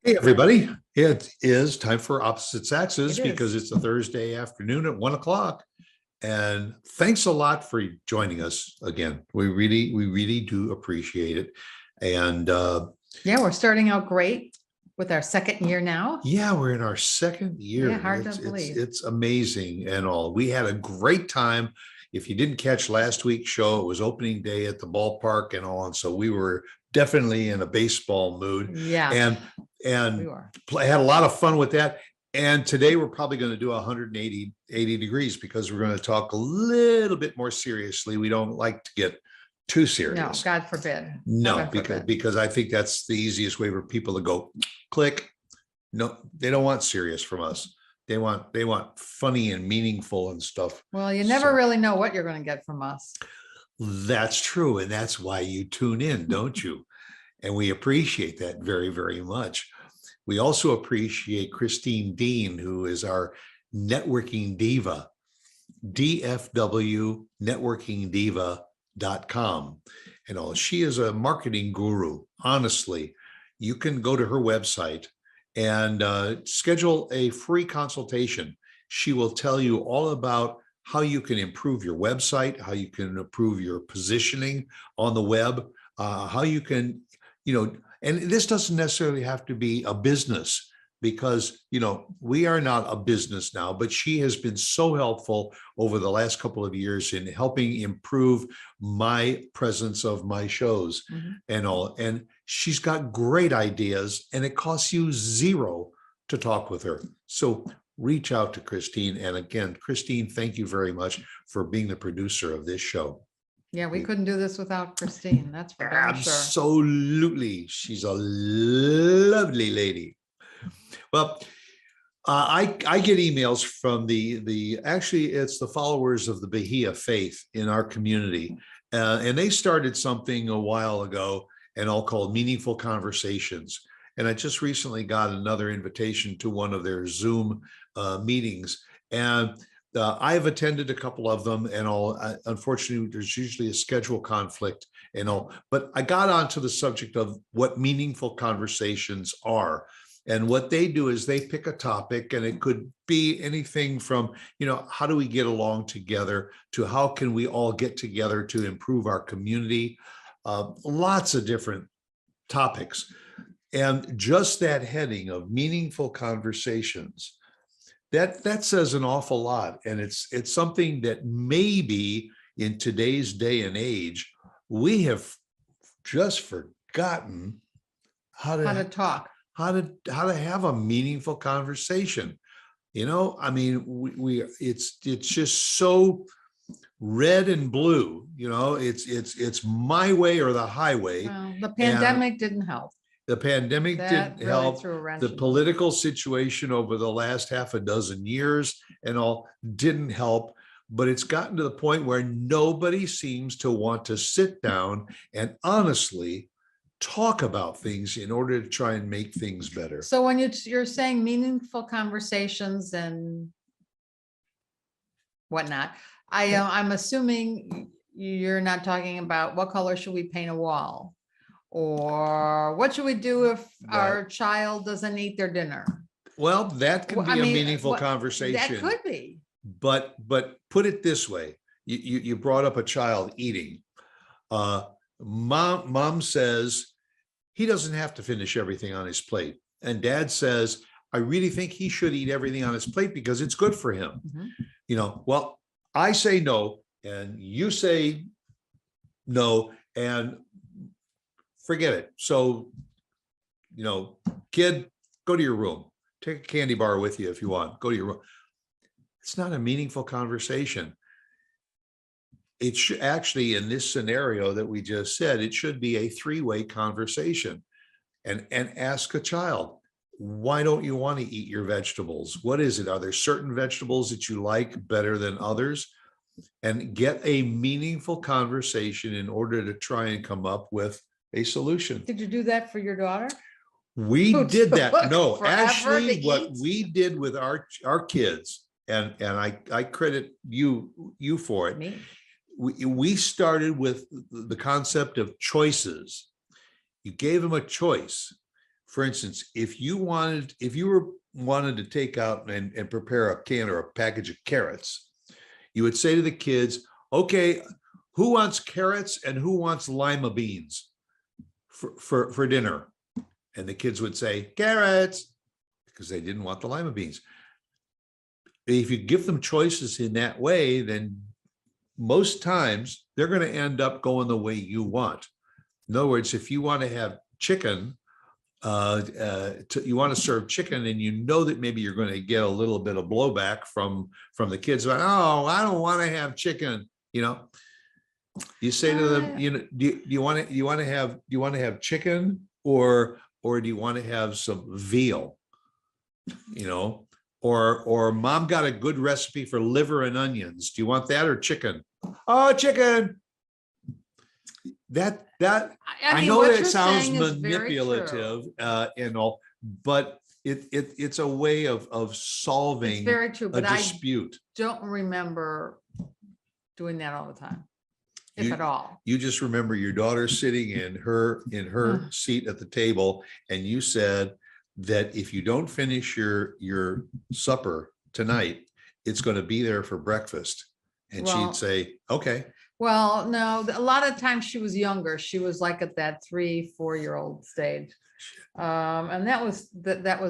Hey, everybody. It is time for Opposite Saxes It because is. it's a Thursday afternoon at 1 o'clock. And thanks a lot for joining us again. We really do appreciate it. And Yeah, we're starting out great with our second year now. yeah, we're in our second year. Yeah, hard to It's believe. it's amazing and all. We had a great time. If you didn't catch last week's show, it was opening day at the ballpark and all. And so we were definitely in a baseball mood. Yeah, And we and were. had a lot of fun with that. And today we're probably going to do 180 degrees because we're going to talk a little bit more seriously. We don't like to get too No, serious. God forbid. No, Heaven forbid. because I think that's the easiest way for people to go click. No, they don't want serious from us. They want funny and meaningful and stuff. Well, you never So- really know what you're going to get from us. That's true. And that's why you tune in, don't you? And we appreciate that very, very much. We also appreciate Christine Dean, who is our networking diva, dfwnetworkingdiva.com. And all. She is a marketing guru. Honestly, you can go to her website and schedule a free consultation. She will tell you all about how you can improve your website, how you can improve your positioning on the web, how you can, and this doesn't necessarily have to be a business because, we are not a business now, but she has been so helpful over the last couple of years in helping improve my presence of my shows and all. And she's got great ideas and it costs you zero to talk with her. So reach out to Christine. And again, Christine, thank you very much for being the producer of this show. Yeah, we couldn't do this without Christine. That's for damn sure. Absolutely. She's a lovely lady. Well, I get emails from actually it's the followers of the Bahia faith in our community. And they started something a while ago and all called Meaningful Conversations. And I just recently got another invitation to one of their Zoom meetings. And I've attended a couple of them and all. Unfortunately, there's usually a schedule conflict and all. But I got onto the subject of what meaningful conversations are. And what they do is they pick a topic, and it could be anything from, how do we get along together to how can we all get together to improve our community? Lots of different topics. And just that heading of meaningful conversations, that says an awful lot. And it's something that maybe in today's day and age, we have just forgotten how to talk. How to have a meaningful conversation. It's just so red and blue, it's my way or the highway. Well, the pandemic didn't help. The pandemic That didn't really help. threw a wrench The in it. political situation over the last half a dozen years and all didn't help. But it's gotten to the point where nobody seems to want to sit down and honestly talk about things in order to try and make things better. So when you're saying meaningful conversations and whatnot, I'm assuming you're not talking about what color should we paint a wall, or what should we do if our child doesn't eat their dinner? Well, that can be a meaningful conversation. That could be. But put it this way: you brought up a child eating. Mom says he doesn't have to finish everything on his plate. And dad says, I really think he should eat everything on his plate because it's good for him. Well, I say no, and you say no, and forget it. So, kid, go to your room. Take a candy bar with you if you want. Go to your room. It's not a meaningful conversation. It should actually, in this scenario that we just said, it should be a three-way conversation. And ask a child, why don't you want to eat your vegetables? What is it? Are there certain vegetables that you like better than others? And get a meaningful conversation in order to try and come up with a solution. Did you do that for your daughter? We did that. No, Forever actually, to what eat? we did with our kids, and I credit you for it. Me. We started with the concept of choices. You gave them a choice. For instance, if you wanted to take out and prepare a can or a package of carrots, you would say to the kids, okay, who wants carrots and who wants lima beans for dinner? And the kids would say carrots because they didn't want the lima beans. If you give them choices in that way, then most times they're going to end up going the way you want. In other words, if you want to have chicken, you want to serve chicken, and you know that maybe you're going to get a little bit of blowback from the kids about, oh, I don't want to have chicken. You say to them, do you want to have chicken, or do you want to have some veal? Or mom got a good recipe for liver and onions. Do you want that or chicken? Oh, chicken. I know that sounds manipulative and all, but it's a way of solving It's very true, but a dispute. I don't remember doing that all the time, if at all. You just remember your daughter sitting in her seat at the table, and you said that if you don't finish your supper tonight, it's going to be there for breakfast. And she'd say, okay. Well, no, a lot of times she was younger. She was like at that 3-4-year-old stage. And that was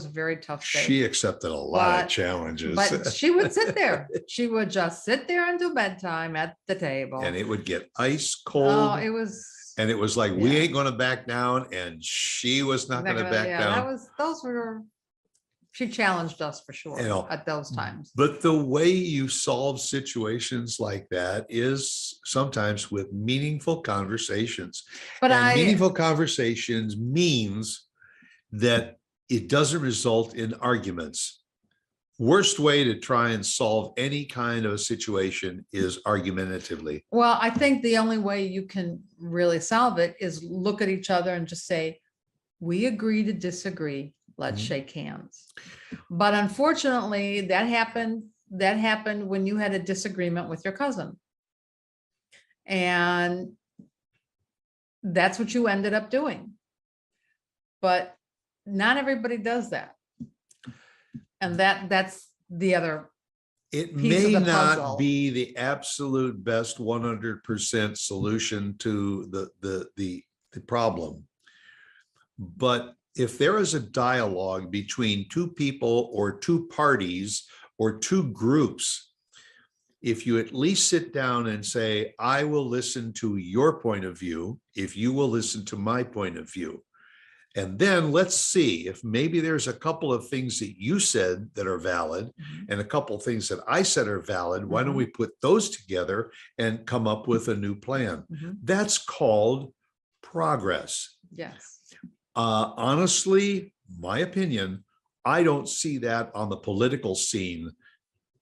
a very tough stage. She accepted a lot of challenges. But she would sit there. She would just sit there until bedtime at the table. And it would get ice cold. Oh, it was. And it was like, we ain't going to back down. And she was not going to back down. She challenged us for sure at those times. But the way you solve situations like that is sometimes with meaningful conversations. Meaningful conversations means that it doesn't result in arguments. Worst way to try and solve any kind of a situation is argumentatively. Well, I think the only way you can really solve it is look at each other and just say, we agree to disagree. Let's shake hands. But unfortunately, that happened when you had a disagreement with your cousin. And that's what you ended up doing. But not everybody does that. And that's the other piece. It may not be the absolute best 100% solution to the problem. But if there is a dialogue between two people or two parties or two groups, if you at least sit down and say, I will listen to your point of view, if you will listen to my point of view, and then let's see if maybe there's a couple of things that you said that are valid and a couple of things that I said are valid. Why don't we put those together and come up with a new plan? That's called progress. Yes. Honestly, my opinion, I don't see that on the political scene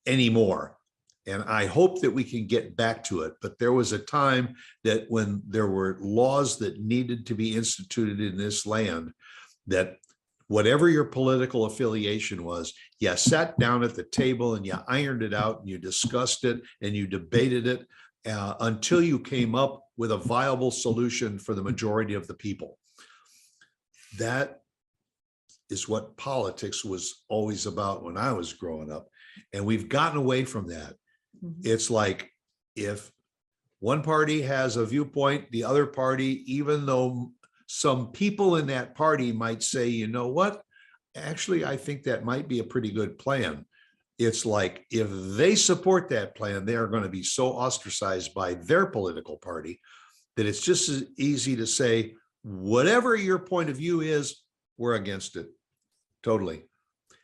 anymore. And I hope that we can get back to it. But there was a time that when there were laws that needed to be instituted in this land, that whatever your political affiliation was, you sat down at the table and you ironed it out and you discussed it and you debated it until you came up with a viable solution for the majority of the people. That is what politics was always about when I was growing up. And we've gotten away from that. It's like if one party has a viewpoint, the other party, even though some people in that party might say, you know what, actually, I think that might be a pretty good plan. It's like if they support that plan, they are going to be so ostracized by their political party that it's just as easy to say, whatever your point of view is, we're against it. Totally.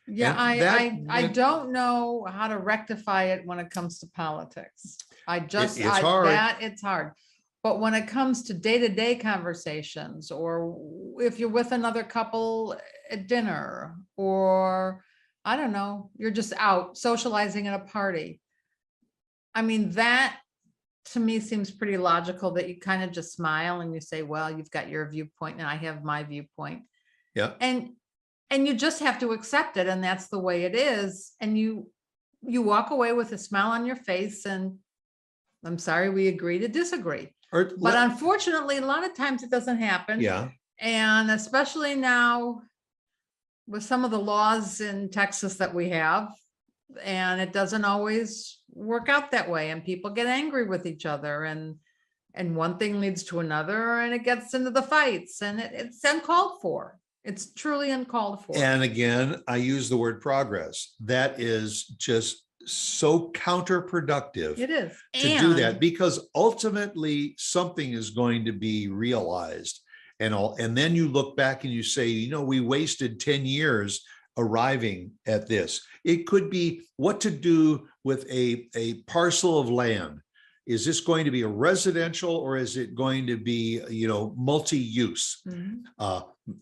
Yeah, I don't know how to rectify it when it comes to politics. It's hard. But when it comes to day-to-day conversations, or if you're with another couple at dinner, or I don't know, you're just out socializing at a party. I mean, that to me seems pretty logical, that you kind of just smile and you say, well, you've got your viewpoint and I have my viewpoint. Yeah. And you just have to accept it. And that's the way it is. And you walk away with a smile on your face and I'm sorry, we agree to disagree. But unfortunately, a lot of times it doesn't happen. Yeah. And especially now with some of the laws in Texas that we have, and it doesn't always work out that way, and people get angry with each other, and one thing leads to another, and it gets into the fights, and it's uncalled for. It's truly uncalled for. And again, I use the word progress. That is just so counterproductive. It is to do that, because ultimately something is going to be realized, and then you look back and you say, you know, we wasted 10 years arriving at this. It could be what to do with a parcel of land. Is this going to be a residential, or is it going to be, you know, multi-use?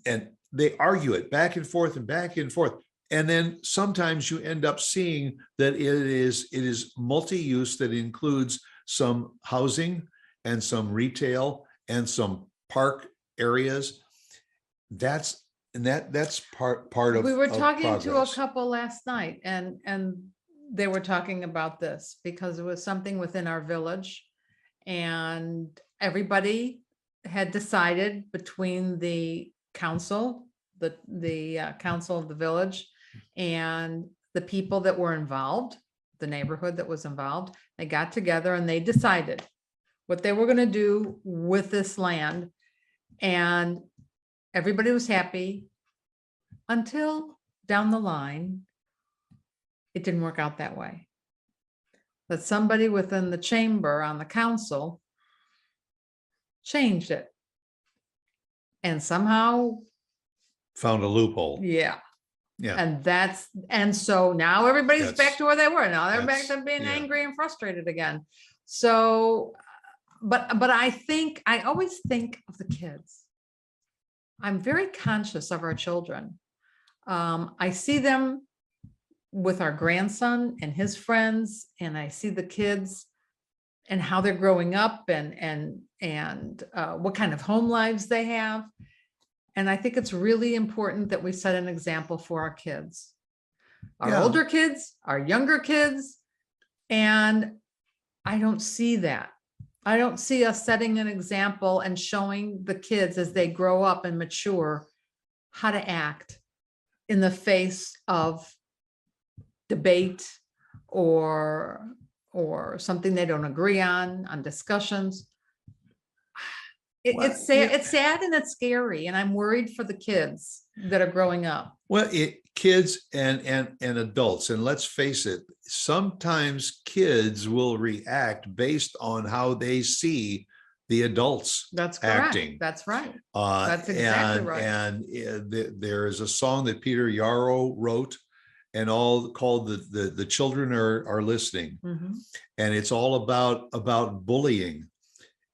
And they argue it back and forth and back and forth. And then sometimes you end up seeing that it is multi-use that includes some housing and some retail and some park areas. That's part of. We were talking progress. to a couple last night, and they were talking about this because it was something within our village, and everybody had decided between the council, the council of the village, and the people that were involved, the neighborhood that was involved. They got together and they decided what they were going to do with this land, and everybody was happy until down the line it didn't work out that way. That somebody within the chamber on the council changed it and somehow found a loophole. Yeah. Yeah. And so now everybody's back to where they were. Now they're back to being angry and frustrated again. So, but I always think of the kids. I'm very conscious of our children. I see them with our grandson and his friends, and I see the kids and how they're growing up, and what kind of home lives they have. And I think it's really important that we set an example for our kids, our older kids, our younger kids. And I don't see that. I don't see us setting an example and showing the kids as they grow up and mature how to act in the face of debate or something they don't agree on discussions. It's sad and it's scary, and I'm worried for the kids that are growing up. Well, kids and adults, and let's face it, sometimes kids will react based on how they see the adults acting. That's right. That's exactly right. And there is a song that Peter Yarrow wrote, and all called the children are listening. Mm-hmm. And it's all about bullying.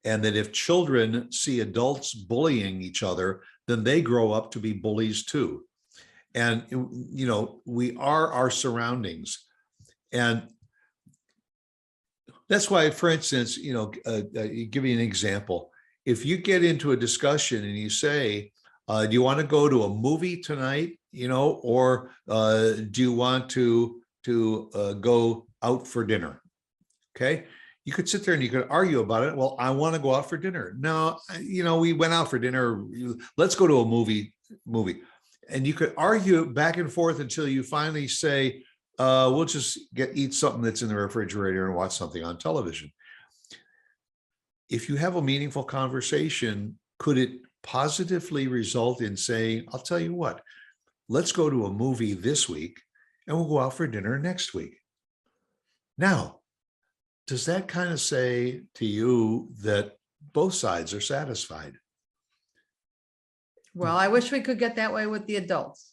And that if children see adults bullying each other, then they grow up to be bullies too. And, you know, we are our surroundings. And that's why, for instance, you know, give you an example. If you get into a discussion and you say, do you want to go to a movie tonight, you know, or do you want to go out for dinner? Okay. You could sit there and you could argue about it. Well, I want to go out for dinner. No, you know, we went out for dinner. Let's go to a movie. And you could argue back and forth until you finally say, we'll just eat something that's in the refrigerator and watch something on television. If you have a meaningful conversation, could it positively result in saying, I'll tell you what, let's go to a movie this week and we'll go out for dinner next week. Now, does that kind of say to you that both sides are satisfied? Well, I wish we could get that way with the adults.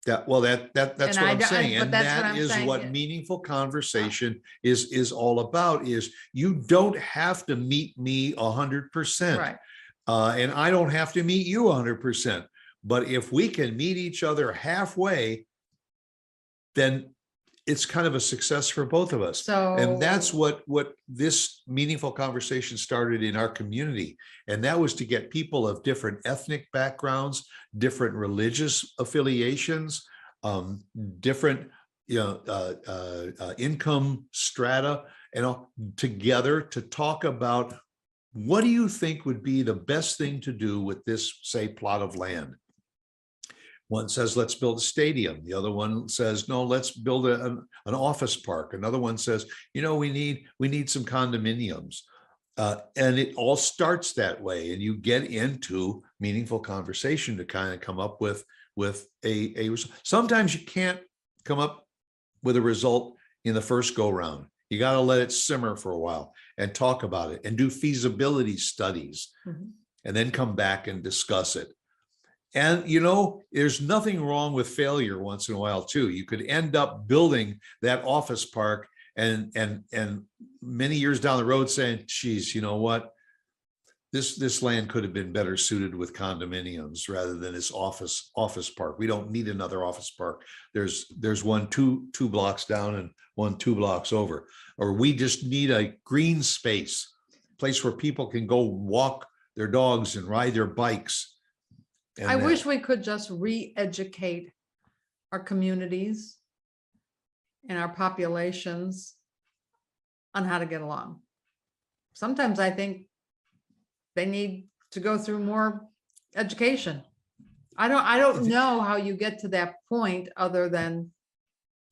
That's what I'm saying. And that is what meaningful conversation is all about, is you don't have to meet me 100%. Right. And I don't have to meet you 100%. But if we can meet each other halfway, then it's kind of a success for both of us. And that's what this meaningful conversation started in our community. And that was to get people of different ethnic backgrounds, different religious affiliations, different income strata, and all together to talk about, what do you think would be the best thing to do with this, say, plot of land? One says, let's build a stadium. The other one says, no, let's build an office park. Another one says, we need some condominiums. And it all starts that way. And you get into meaningful conversation to kind of come up with a sometimes you can't come up with a result in the first go round. You got to let it simmer for a while and talk about it and do feasibility studies, and then come back and discuss it. And, there's nothing wrong with failure once in a while too. You could end up building that office park and many years down the road saying, geez, you know what? This land could have been better suited with condominiums rather than this office park. We don't need another office park. There's one two blocks down and one 2 blocks over. Or we just need a green space, place where people can go walk their dogs and ride their bikes. I wish we could just re-educate our communities and our populations on how to get along. Sometimes I think they need to go through more education. I don't know how you get to that point other than,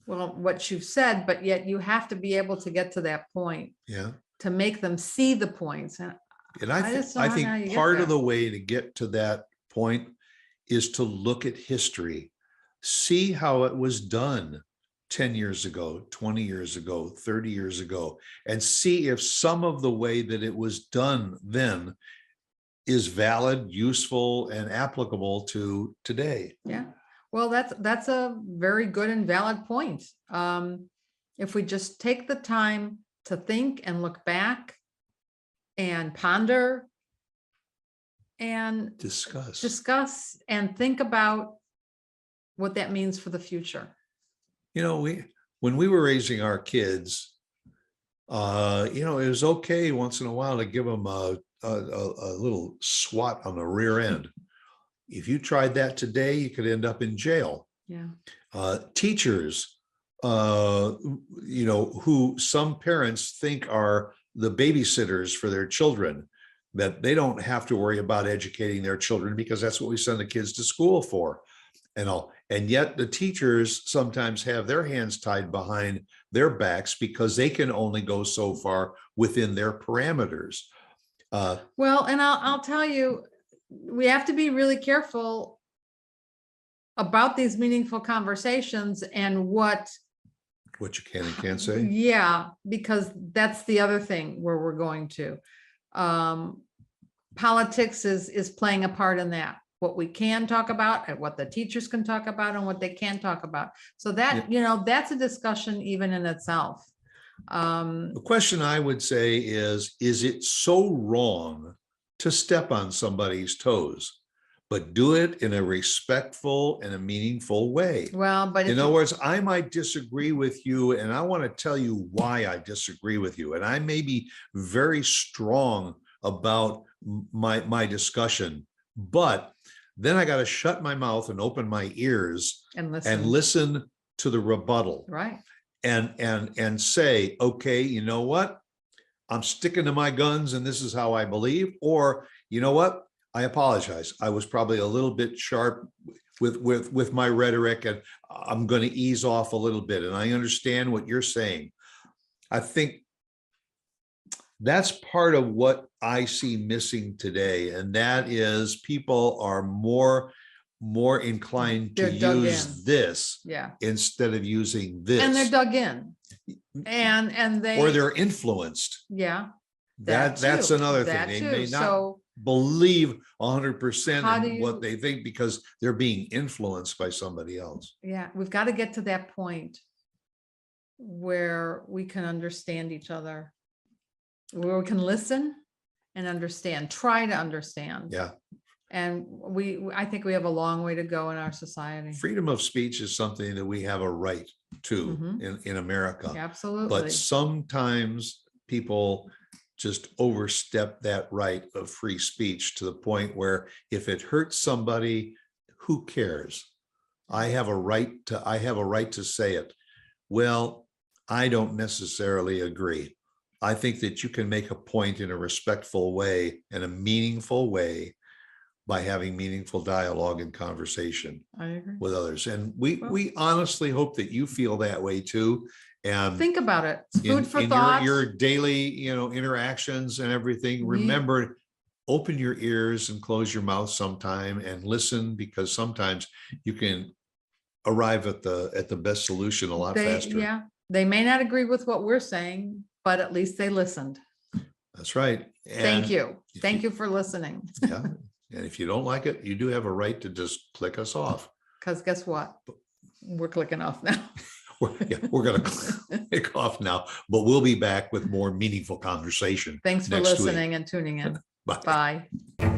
well, what you've said, but yet you have to be able to get to that point. Yeah. To make them see the points. And I think part of the way to get to that point is to look at history, see how it was done 10 years ago, 20 years ago, 30 years ago, and see if some of the way that it was done then is valid, useful, and applicable to today. Yeah, well, that's a very good and valid point. If we just take the time to think and look back and ponder and discuss and think about what that means for the future. When we were raising our kids, it was okay once in a while to give them a little swat on the rear end. If you tried that today, you could end up in jail. Yeah. Teachers, who some parents think are the babysitters for their children, that they don't have to worry about educating their children because that's what we send the kids to school for. And yet the teachers sometimes have their hands tied behind their backs because they can only go so far within their parameters. Well, and I'll tell you, we have to be really careful about these meaningful conversations and what you can and can't say. Yeah, because that's the other thing where we're going to. Politics is playing a part in that. What we can talk about and what the teachers can talk about and what they can't talk about. So that, that's a discussion even in itself. The question I would say is it so wrong to step on somebody's toes, but do it in a respectful and a meaningful way? Well, but in other words, I might disagree with you and I want to tell you why I disagree with you. And I may be very strong about my discussion, but then I got to shut my mouth and open my ears and listen to the rebuttal. Right. And say, okay, you know what? I'm sticking to my guns and this is how I believe. Or, you know what? I apologize. I was probably a little bit sharp with my rhetoric and I'm going to ease off a little bit. And I understand what you're saying. I think that's part of what I see missing today. And that is people are more inclined to use this instead of using this. And they're dug in. And they're influenced. Yeah. That's another thing. They may not believe 100% in what they think because they're being influenced by somebody else. Yeah, we've got to get to that point where we can understand each other, where we can listen and understand, try to understand. Yeah. And I think we have a long way to go in our society. Freedom of speech is something that we have a right to in America. Absolutely. But sometimes people just overstep that right of free speech to the point where if it hurts somebody, who cares? I have a right to say it. Well, I don't necessarily agree. I think that you can make a point in a respectful way and a meaningful way, by having meaningful dialogue and conversation I agree. with others. And we honestly hope that you feel that way too. And think about it. It's food for thought. Your daily, interactions and everything. Remember, open your ears and close your mouth sometime and listen, because sometimes you can arrive at the best solution a lot faster. Yeah, they may not agree with what we're saying, but at least they listened. That's right. Thank you. Thank you for listening. Yeah. And if you don't like it, you do have a right to just click us off. Because guess what? We're clicking off now. We're going to click off now, but we'll be back with more meaningful conversation. Thanks for listening and tuning in. Bye. Bye.